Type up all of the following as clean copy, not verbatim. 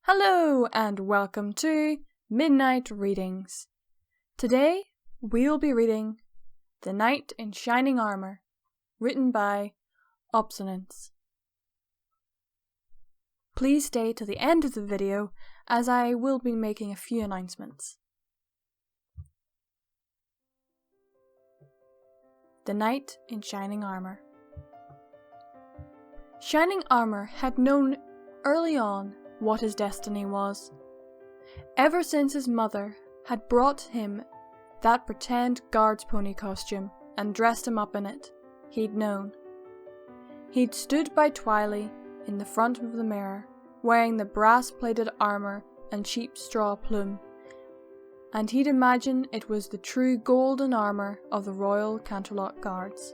Hello and welcome to Midnight Readings. Today we'll be reading The Knight in Shining Armour, written by Obsonance. Please stay to the end of the video as I will be making a few announcements. The Knight in Shining Armour. Shining Armour had known early on what his destiny was. Ever since his mother had brought him that pretend guard's pony costume and dressed him up in it, he'd known. He'd stood by Twiley in the front of the mirror, wearing the brass-plated armour and cheap straw plume, and he'd imagined it was the true golden armour of the Royal Canterlot Guards.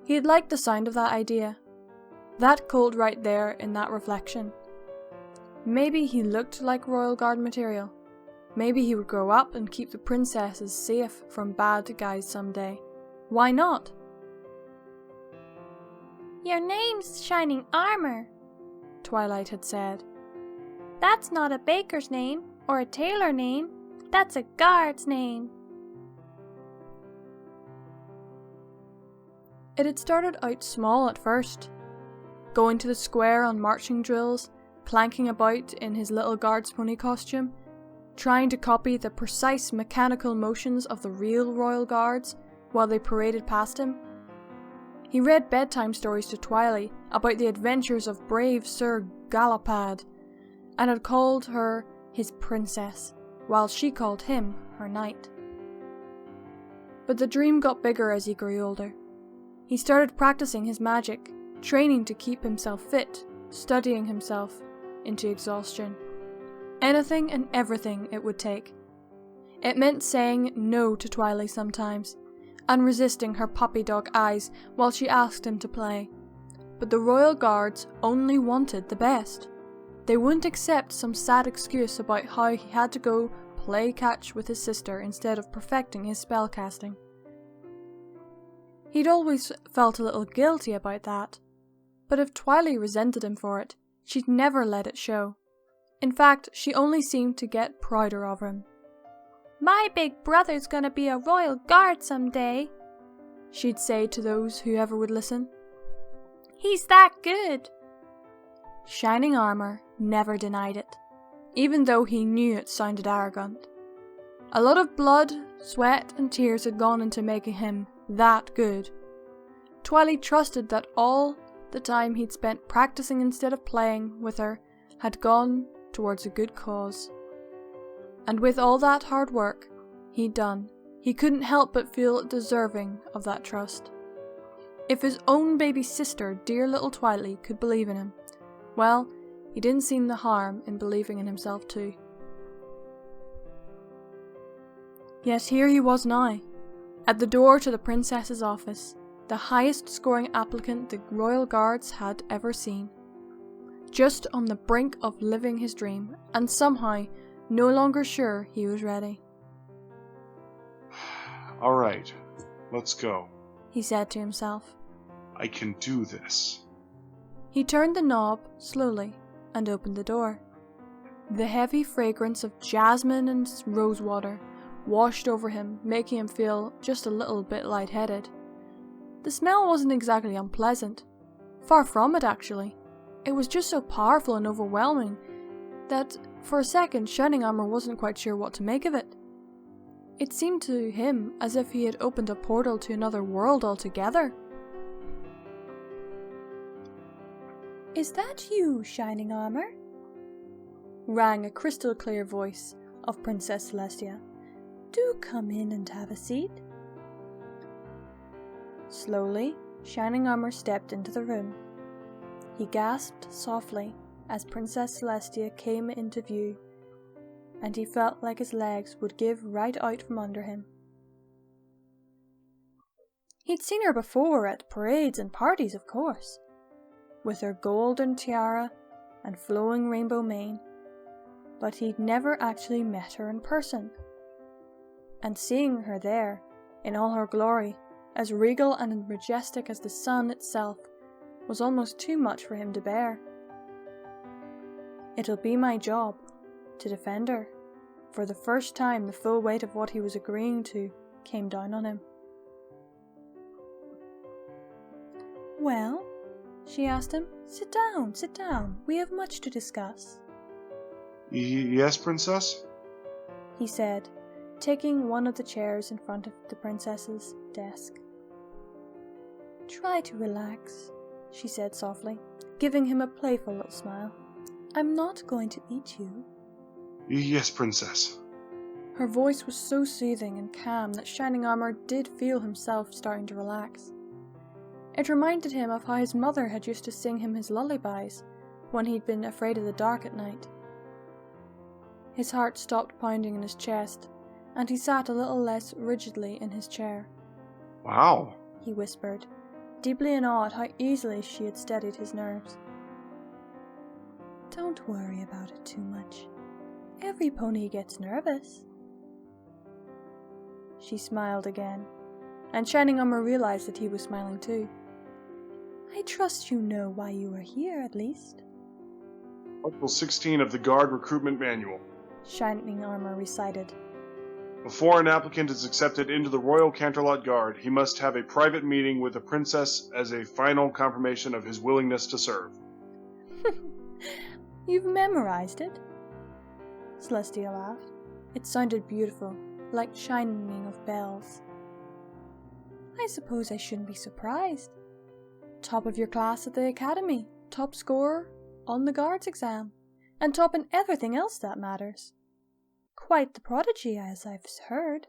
He had liked the sound of that idea. That colt right there in that reflection. Maybe he looked like Royal Guard material. Maybe he would grow up and keep the princesses safe from bad guys someday. Why not? "Your name's Shining Armour," Twilight had said. "That's not a baker's name or a tailor name. That's a guard's name." It had started out small at first. Going to the square on marching drills, clanking about in his little guard's pony costume, trying to copy the precise mechanical motions of the real royal guards while they paraded past him. He read bedtime stories to Twiley about the adventures of brave Sir Galahad, and had called her his princess, while she called him her knight. But the dream got bigger as he grew older. He started practicing his magic, training to keep himself fit, studying himself into exhaustion. Anything and everything it would take. It meant saying no to Twiley sometimes, and resisting her puppy dog eyes while she asked him to play. But the Royal Guards only wanted the best. They wouldn't accept some sad excuse about how he had to go play catch with his sister instead of perfecting his spellcasting. He'd always felt a little guilty about that. But if Twiley resented him for it, she'd never let it show. In fact, she only seemed to get prouder of him. "My big brother's gonna be a royal guard someday," she'd say to those who ever would listen. "He's that good." Shining Armour never denied it, even though he knew it sounded arrogant. A lot of blood, sweat and tears had gone into making him that good. Twiley trusted that all the time he'd spent practicing instead of playing with her had gone towards a good cause. And with all that hard work he'd done, he couldn't help but feel deserving of that trust. If his own baby sister, dear little Twiley, could believe in him, well, he didn't see the harm in believing in himself too. Yet here he was now, at the door to the princess's office, the highest scoring applicant the Royal Guards had ever seen. Just on the brink of living his dream, and somehow no longer sure he was ready. "Alright, let's go," he said to himself. "I can do this." He turned the knob slowly and opened the door. The heavy fragrance of jasmine and rosewater washed over him, making him feel just a little bit lightheaded. The smell wasn't exactly unpleasant. Far from it, actually. It was just so powerful and overwhelming that for a second Shining Armour wasn't quite sure what to make of it. It seemed to him as if he had opened a portal to another world altogether. "Is that you, Shining Armour?" rang a crystal clear voice of Princess Celestia. "Do come in and have a seat." Slowly, Shining Armour stepped into the room. He gasped softly as Princess Celestia came into view, and he felt like his legs would give right out from under him. He'd seen her before at parades and parties, of course, with her golden tiara and flowing rainbow mane, but he'd never actually met her in person. And seeing her there, in all her glory, as regal and majestic as the sun itself, was almost too much for him to bear. It'll be my job to defend her. For the first time, the full weight of what he was agreeing to came down on him. Well, she asked him, sit down. We have much to discuss. Yes, Princess? He said, taking one of the chairs in front of the princess's desk. Try to relax, she said softly, giving him a playful little smile. I'm not going to eat you. Yes, Princess. Her voice was so soothing and calm that Shining Armor did feel himself starting to relax. It reminded him of how his mother had used to sing him his lullabies when he'd been afraid of the dark at night. His heart stopped pounding in his chest, and he sat a little less rigidly in his chair. Wow, he whispered, deeply in awe at how easily she had steadied his nerves. Don't worry about it too much. Every pony gets nervous. She smiled again, and Shining Armor realized that he was smiling too. I trust you know why you are here, at least. Article 16 of the Guard Recruitment Manual. Shining Armor recited. Before an applicant is accepted into the Royal Canterlot Guard, he must have a private meeting with the princess as a final confirmation of his willingness to serve. You've memorized it? Celestia laughed. It sounded beautiful, like shining of bells. I suppose I shouldn't be surprised. Top of your class at the academy, top scorer on the guards exam, and top in everything else that matters. Quite the prodigy, as I've heard.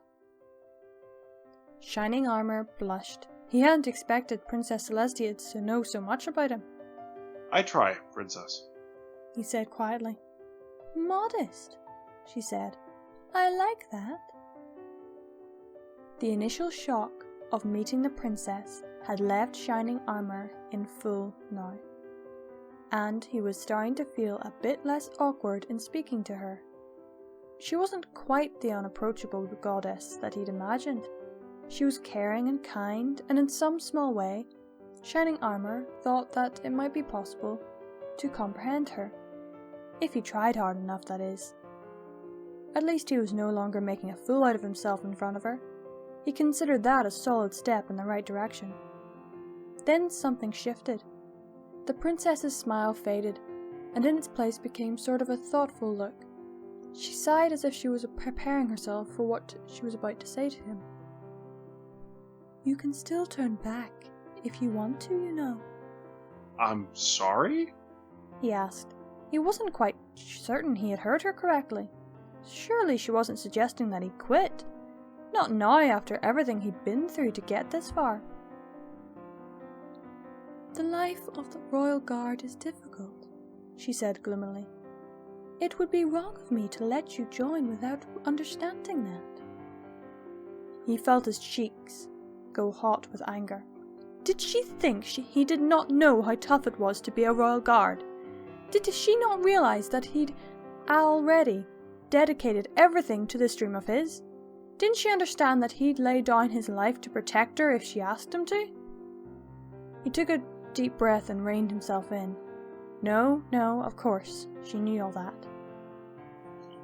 Shining Armor blushed. He hadn't expected Princess Celestia to know so much about him. I try, Princess, he said quietly. Modest, she said. I like that. The initial shock of meeting the princess had left Shining Armor in full now, and he was starting to feel a bit less awkward in speaking to her. She wasn't quite the unapproachable goddess that he'd imagined. She was caring and kind, and in some small way, Shining Armor thought that it might be possible to comprehend her. If he tried hard enough, that is. At least he was no longer making a fool out of himself in front of her. He considered that a solid step in the right direction. Then something shifted. The princess's smile faded, and in its place became sort of a thoughtful look. She sighed as if she was preparing herself for what she was about to say to him. You can still turn back if you want to, you know. I'm sorry? He asked. He wasn't quite certain he had heard her correctly. Surely she wasn't suggesting that he'd quit. Not now, after everything he'd been through to get this far. The life of the Royal Guard is difficult, she said gloomily. It would be wrong of me to let you join without understanding that. He felt his cheeks go hot with anger. Did she think he did not know how tough it was to be a Royal Guard? Did she not realize that he'd already dedicated everything to this dream of his? Didn't she understand that he'd lay down his life to protect her if she asked him to? He took a deep breath and reined himself in. No, of course, she knew all that.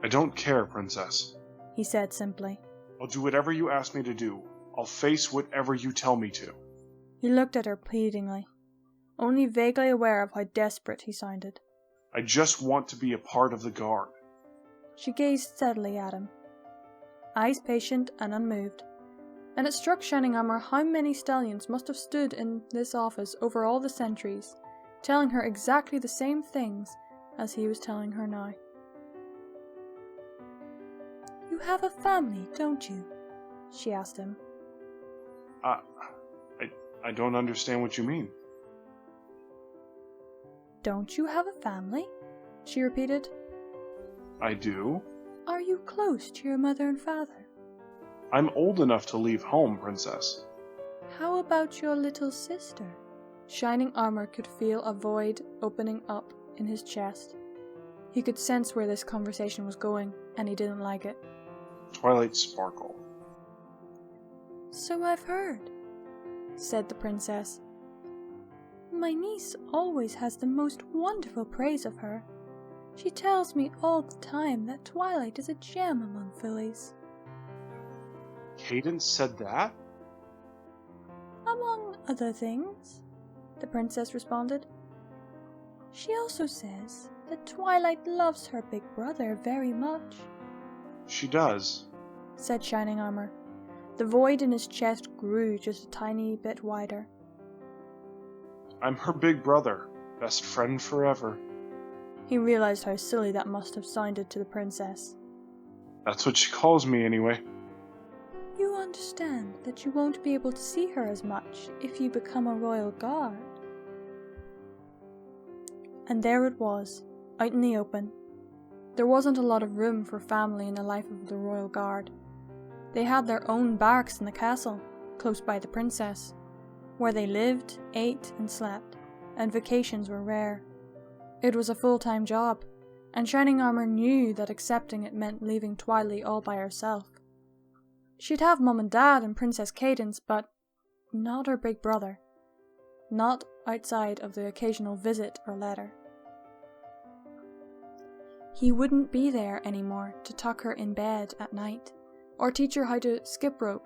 I don't care, Princess, he said simply. I'll do whatever you ask me to do. I'll face whatever you tell me to. He looked at her pleadingly, only vaguely aware of how desperate he sounded. I just want to be a part of the Guard. She gazed steadily at him, eyes patient and unmoved, and it struck Shining Armor how many stallions must have stood in this office over all the centuries, telling her exactly the same things as he was telling her now. You have a family, don't you? She asked him. I don't understand what you mean. Don't you have a family? She repeated. I do. Are you close to your mother and father? I'm old enough to leave home, Princess. How about your little sister? Shining Armor could feel a void opening up in his chest. He could sense where this conversation was going, and he didn't like it. Twilight sparkled. So I've heard, said the princess. My niece always has the most wonderful praise of her. She tells me all the time that Twilight is a gem among fillies. Cadence said that? Among other things, the princess responded. She also says that Twilight loves her big brother very much. She does, said Shining Armor. The void in his chest grew just a tiny bit wider. I'm her big brother, best friend forever. He realized how silly that must have sounded to the princess. That's what she calls me anyway. You understand that you won't be able to see her as much if you become a royal guard. And there it was, out in the open. There wasn't a lot of room for family in the life of the royal guard. They had their own barracks in the castle, close by the princess, where they lived, ate and slept, and vacations were rare. It was a full-time job, and Shining Armor knew that accepting it meant leaving Twilight all by herself. She'd have Mum and Dad and Princess Cadence, but not her big brother. Not outside of the occasional visit or letter. He wouldn't be there anymore to tuck her in bed at night, or teach her how to skip rope,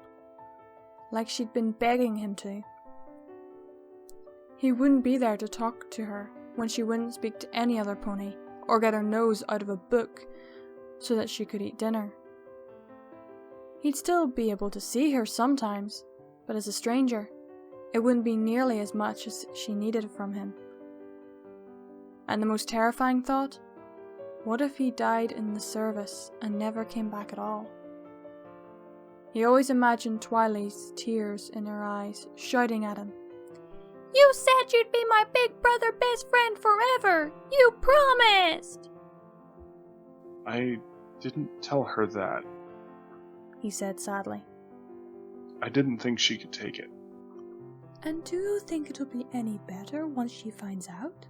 like she'd been begging him to. He wouldn't be there to talk to her when she wouldn't speak to any other pony, or get her nose out of a book so that she could eat dinner. He'd still be able to see her sometimes, but as a stranger, it wouldn't be nearly as much as she needed from him. And the most terrifying thought? What if he died in the service and never came back at all? He always imagined Twilight's tears in her eyes, shouting at him. You said you'd be my big brother best friend forever! You promised! I didn't tell her that, he said sadly. I didn't think she could take it. And do you think it'll be any better once she finds out?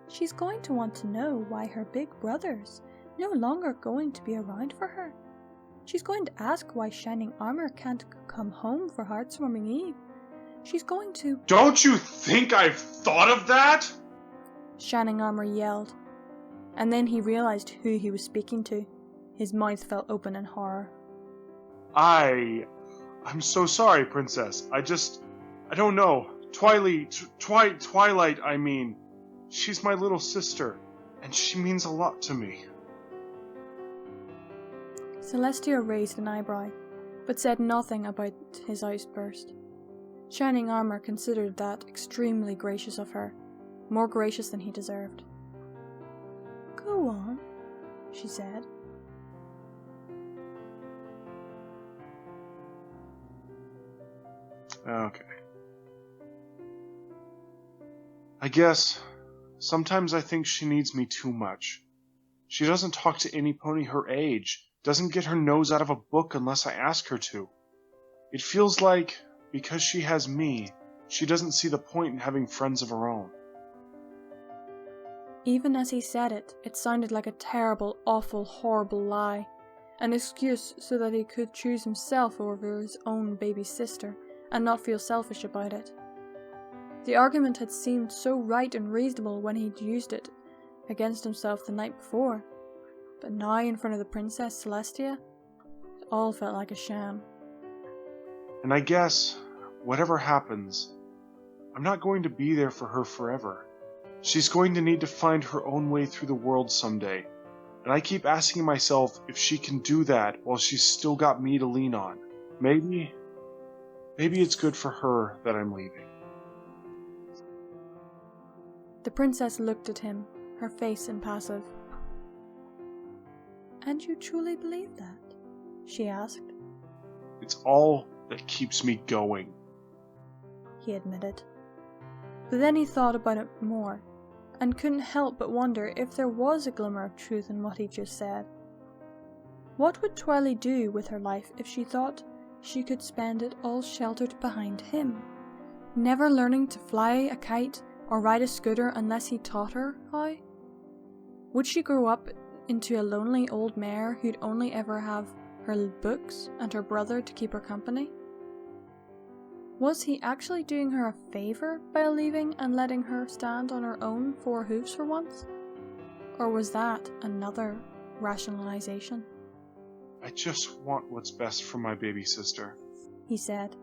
She's going to want to know why her big brother's no longer going to be around for her. She's going to ask why Shining Armor can't come home for Heartswarming Eve. She's going to... Don't you think I've thought of that? Shining Armor yelled. And then he realized who he was speaking to. His mouth fell open in horror. I'm so sorry, Princess. I don't know. Twilight, I mean. She's my little sister, and she means a lot to me. Celestia raised an eyebrow, but said nothing about his outburst. Shining Armor considered that extremely gracious of her, more gracious than he deserved. Go on, she said. Okay. I guess sometimes I think she needs me too much. She doesn't talk to any pony her age, doesn't get her nose out of a book unless I ask her to. It feels like, because she has me, she doesn't see the point in having friends of her own. Even as he said it, it sounded like a terrible, awful, horrible lie. An excuse so that he could choose himself over his own baby sister, and not feel selfish about it. The argument had seemed so right and reasonable when he'd used it against himself the night before, but now in front of the Princess Celestia, it all felt like a sham. And I guess, whatever happens, I'm not going to be there for her forever. She's going to need to find her own way through the world someday, and I keep asking myself if she can do that while she's still got me to lean on. Maybe it's good for her that I'm leaving. The princess looked at him, her face impassive. And you truly believe that? She asked. It's all that keeps me going, he admitted. But then he thought about it more, and couldn't help but wonder if there was a glimmer of truth in what he just said. What would Twilight do with her life if she thought she could spend it all sheltered behind him, never learning to fly a kite or ride a scooter unless he taught her how? Would she grow up into a lonely old mare who'd only ever have her books and her brother to keep her company? Was he actually doing her a favour by leaving and letting her stand on her own four hooves for once? Or was that another rationalization? I just want what's best for my baby sister, he said.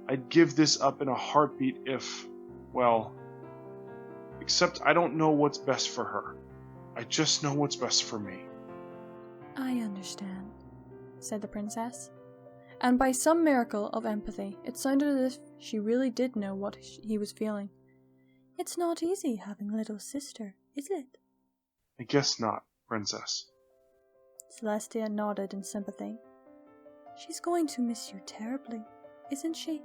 I'd give this up in a heartbeat if, well, except I don't know what's best for her. I just know what's best for me. I understand, said the princess. And by some miracle of empathy, it sounded as if she really did know what he was feeling. It's not easy having a little sister, is it? I guess not, princess. Celestia nodded in sympathy. She's going to miss you terribly, isn't she?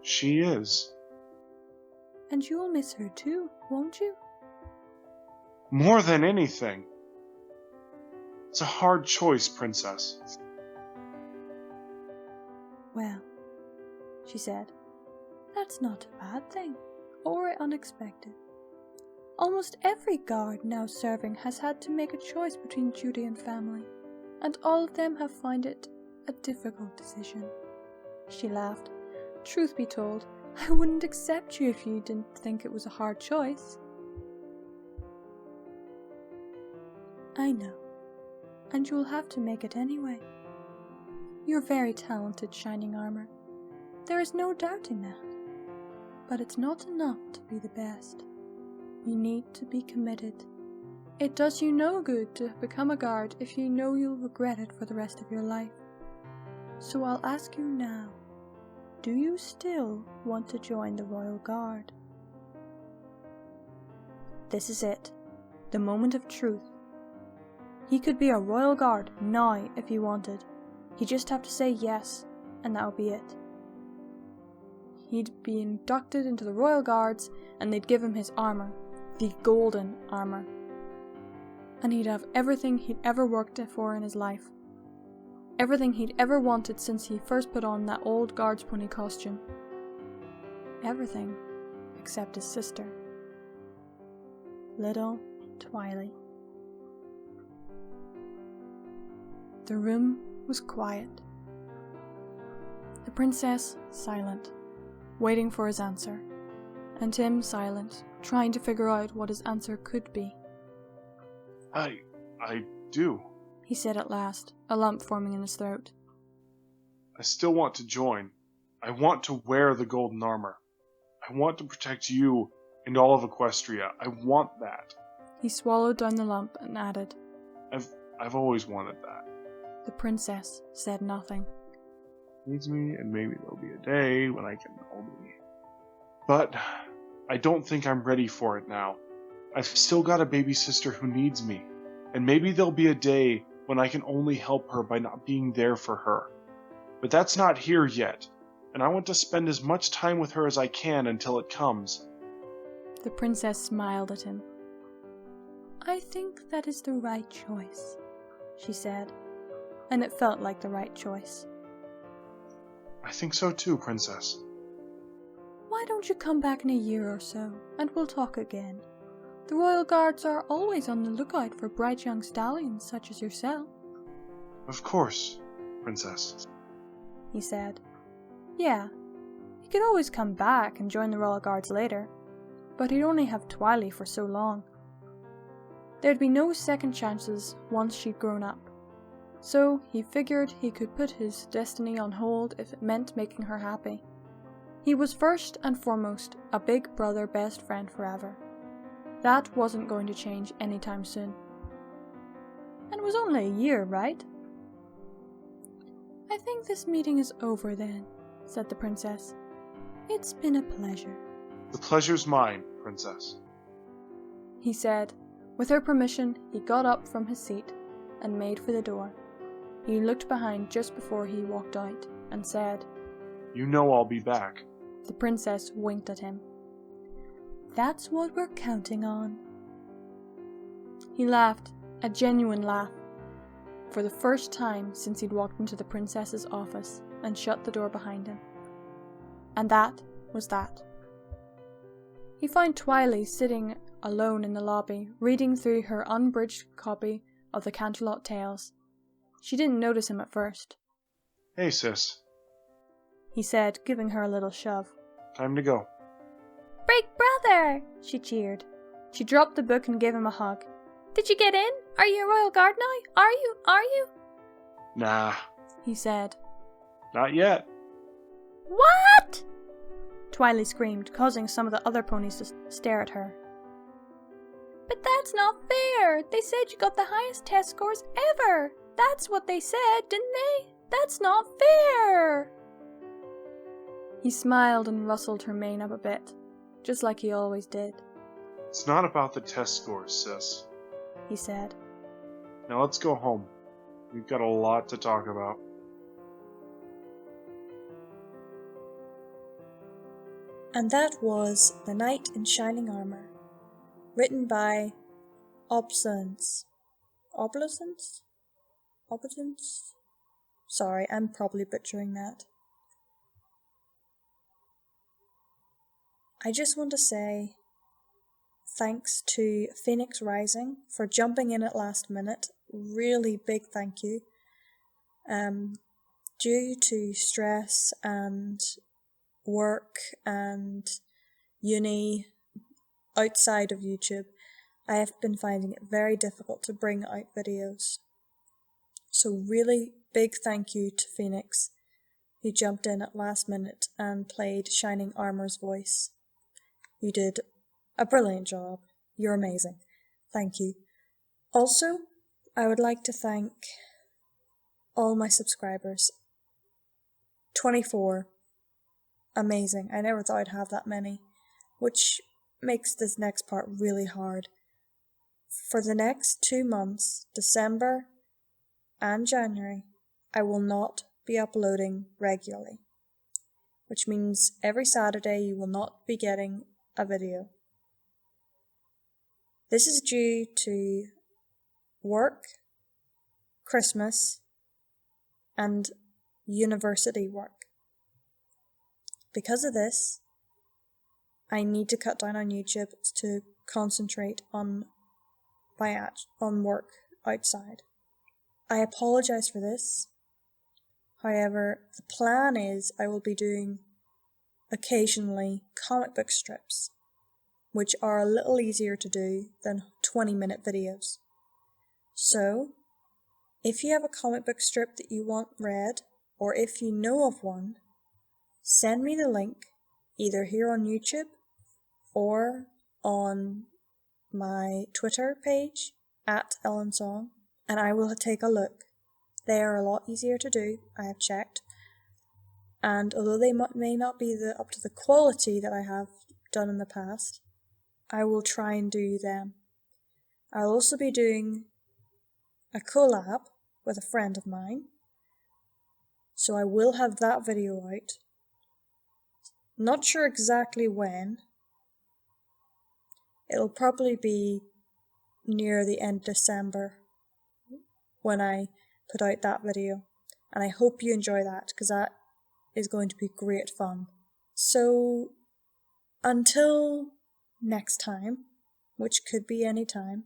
She is. And you'll miss her too, won't you? More than anything. It's a hard choice, princess. Well, she said, that's not a bad thing, or unexpected. Almost every guard now serving has had to make a choice between duty and family, and all of them have found it a difficult decision. She laughed. Truth be told, I wouldn't accept you if you didn't think it was a hard choice. I know, and you'll have to make it anyway. You're very talented, Shining Armor. There is no doubting that. But it's not enough to be the best. You need to be committed. It does you no good to become a guard if you know you'll regret it for the rest of your life. So I'll ask you now, do you still want to join the Royal Guard? This is it, the moment of truth. He could be a Royal Guard now if he wanted. He'd just have to say yes, and that'll be it. He'd be inducted into the Royal Guards, and they'd give him his armour, the golden armour. And he'd have everything he'd ever worked for in his life. Everything he'd ever wanted since he first put on that old guard's pony costume. Everything except his sister, little Twily. The room was quiet. The princess silent, waiting for his answer, and Tim silent, trying to figure out what his answer could be. I do. He said at last, a lump forming in his throat. I still want to join. I want to wear the golden armor. I want to protect you and all of Equestria. I want that. He swallowed down the lump and added, I've always wanted that. The princess said nothing. Needs me, and maybe there'll be a day when I can only. But I don't think I'm ready for it now. I've still got a baby sister who needs me, and maybe there'll be a day when I can only help her by not being there for her. But that's not here yet, and I want to spend as much time with her as I can until it comes. The princess smiled at him. I think that is the right choice, she said, and it felt like the right choice. I think so too, princess. Why don't you come back in a year or so, and we'll talk again? The Royal Guards are always on the lookout for bright young stallions such as yourself. Of course, princess, he said. Yeah, he could always come back and join the Royal Guards later, but he'd only have Twily for so long. There'd be no second chances once she'd grown up. So he figured he could put his destiny on hold if it meant making her happy. He was first and foremost a big brother best friend forever. That wasn't going to change anytime soon. And it was only a year, right? I think this meeting is over then, said the princess. It's been a pleasure. The pleasure's mine, princess, he said. With her permission, he got up from his seat and made for the door. He looked behind just before he walked out and said, You know I'll be back. The princess winked at him. That's what we're counting on. He laughed, a genuine laugh, for the first time since he'd walked into the princess's office and shut the door behind him. And that was that. He found Twily sitting alone in the lobby, reading through her unbridged copy of the Canterlot Tales. She didn't notice him at first. Hey, sis, he said, giving her a little shove. Time to go. Big brother! She cheered. She dropped the book and gave him a hug. "Did you get in? Are you a royal guard now? Are you? Nah, He said. not yet. What? Twiley screamed, causing some of the other ponies to stare at her. But that's not fair. They said you got the highest test scores ever. That's what they said, didn't they? That's not fair. He smiled and rustled her mane up a bit, just like he always did. It's not about the test scores, sis. He said. Now let's go home. We've got a lot to talk about. And that was The Knight in Shining Armour, written by Obsons. Oblescence? Sorry, I'm probably butchering that. I just want to say thanks to Phonix Rising for jumping in at last minute. Really big thank you. Due to stress and work and uni outside of YouTube, I have been finding it very difficult to bring out videos. So really big thank you to Phonix, who jumped in at last minute and played Shining Armour's voice. You did a brilliant job. You're amazing. Thank you. Also, I would like to thank all my subscribers. 24. Amazing. I never thought I'd have that many, which makes this next part really hard. For the next 2 months, December and January, I will not be uploading regularly, which means every Saturday you will not be getting a video. This is due to work, Christmas, and university work. Because of this, I need to cut down on YouTube to concentrate on work outside. I apologise for this. However, the plan is I will be doing occasionally comic book strips, which are a little easier to do than 20-minute videos. So, if you have a comic book strip that you want read, or if you know of one, send me the link either here on YouTube or on my Twitter page @EllenSong, and I will take a look. They are a lot easier to do, I have checked, and although they may not be up to the quality that I have done in the past, I will try and do them. I'll also be doing a collab with a friend of mine, so I will have that video out. Not sure exactly when. It'll probably be near the end of December when I put out that video, and I hope you enjoy that because that is going to be great fun. So until next time, which could be any time,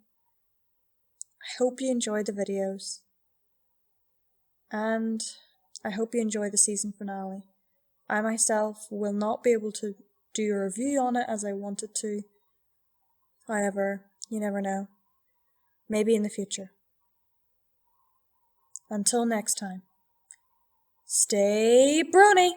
I hope you enjoy the videos, and I hope you enjoy the season finale. I myself will not be able to do a review on it as I wanted to. However, you never know. Maybe in the future. Until next time, stay brony!